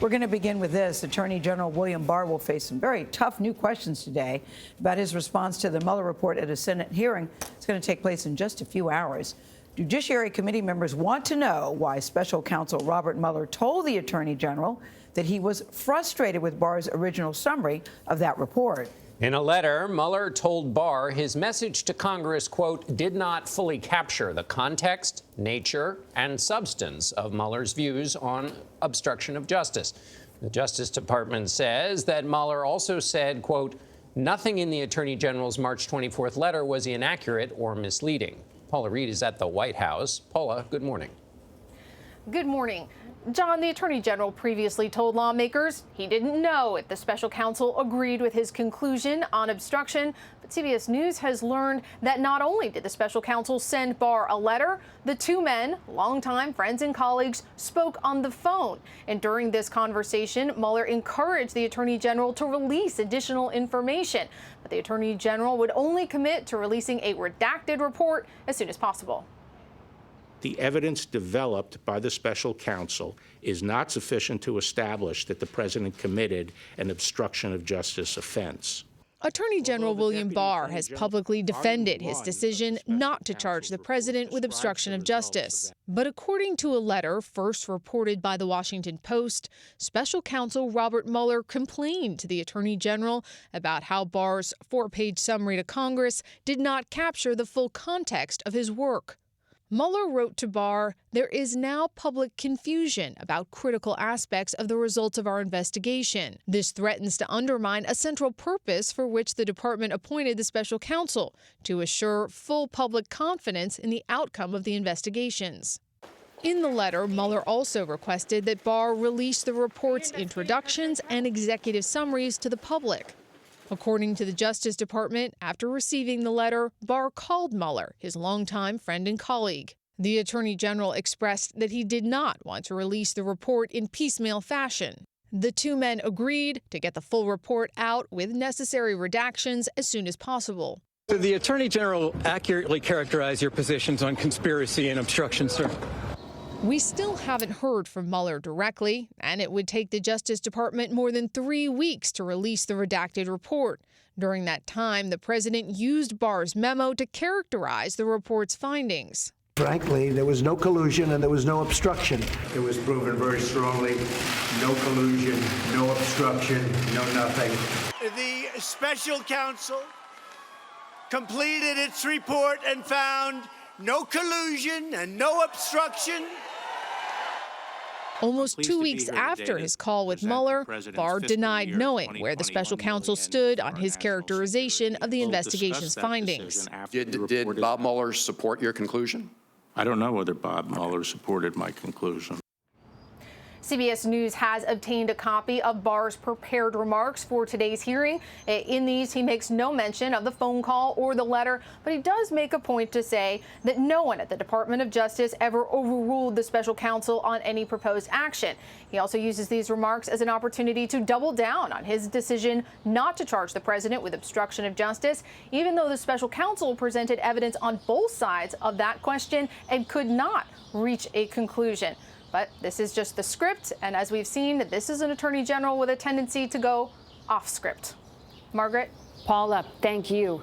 We're going to begin with this. Attorney General William Barr will face some very tough new questions today about his response to the Mueller report at a Senate hearing. It's going to take place in just a few hours. Judiciary Committee members want to know why Special Counsel Robert Mueller told the Attorney General that he was frustrated with Barr's original summary of that report. In a letter, Mueller told Barr his message to Congress, quote, did not fully capture the context, nature, and substance of Mueller's views on obstruction of justice. The Justice Department says that Mueller also said, quote, nothing in the Attorney General's March 24th letter was inaccurate or misleading. Paula Reid is at the White House. Paula, good morning. Good morning. John, the Attorney General previously told lawmakers he didn't know if the special counsel agreed with his conclusion on obstruction. But CBS News has learned that not only did the special counsel send Barr a letter, the two men, longtime friends and colleagues, spoke on the phone. And during this conversation, Mueller encouraged the Attorney General to release additional information. But the Attorney General would only commit to releasing a redacted report as soon as possible. The evidence developed by the special counsel is not sufficient to establish that the president committed an obstruction of justice offense. Attorney General William Barr has publicly defended his decision not to charge the president with obstruction of justice. But according to a letter first reported by the Washington Post, special counsel Robert Mueller complained to the Attorney General about how Barr's 4-page summary to Congress did not capture the full context of his work. Mueller wrote to Barr, there is now public confusion about critical aspects of the results of our investigation. This threatens to undermine a central purpose for which the department appointed the special counsel, to assure full public confidence in the outcome of the investigations. In the letter, Mueller also requested that Barr release the report's introductions and executive summaries to the public. According to the Justice Department, after receiving the letter, Barr called Mueller, his longtime friend and colleague. The Attorney General expressed that he did not want to release the report in piecemeal fashion. The two men agreed to get the full report out with necessary redactions as soon as possible. Did the Attorney General accurately characterize your positions on conspiracy and obstruction, sir? We still haven't heard from Mueller directly, and it would take the Justice Department more than 3 weeks to release the redacted report. During that time, the president used Barr's memo to characterize the report's findings. Frankly, there was no collusion and there was no obstruction. It was proven very strongly, no collusion, no obstruction, no nothing. The special counsel completed its report and found no collusion and no obstruction. Almost 2 weeks after his call with Mueller, Barr denied knowing where the special counsel stood on his characterization of the investigation's findings. Did Bob Mueller support your conclusion? I don't know whether Bob Mueller supported my conclusion. CBS News has obtained a copy of Barr's prepared remarks for today's hearing. In these, he makes no mention of the phone call or the letter, but he does make a point to say that no one at the Department of Justice ever overruled the special counsel on any proposed action. He also uses these remarks as an opportunity to double down on his decision not to charge the president with obstruction of justice, even though the special counsel presented evidence on both sides of that question and could not reach a conclusion. But this is just the script, and as we've seen, this is an attorney general with a tendency to go off script. Margaret? Paula, thank you.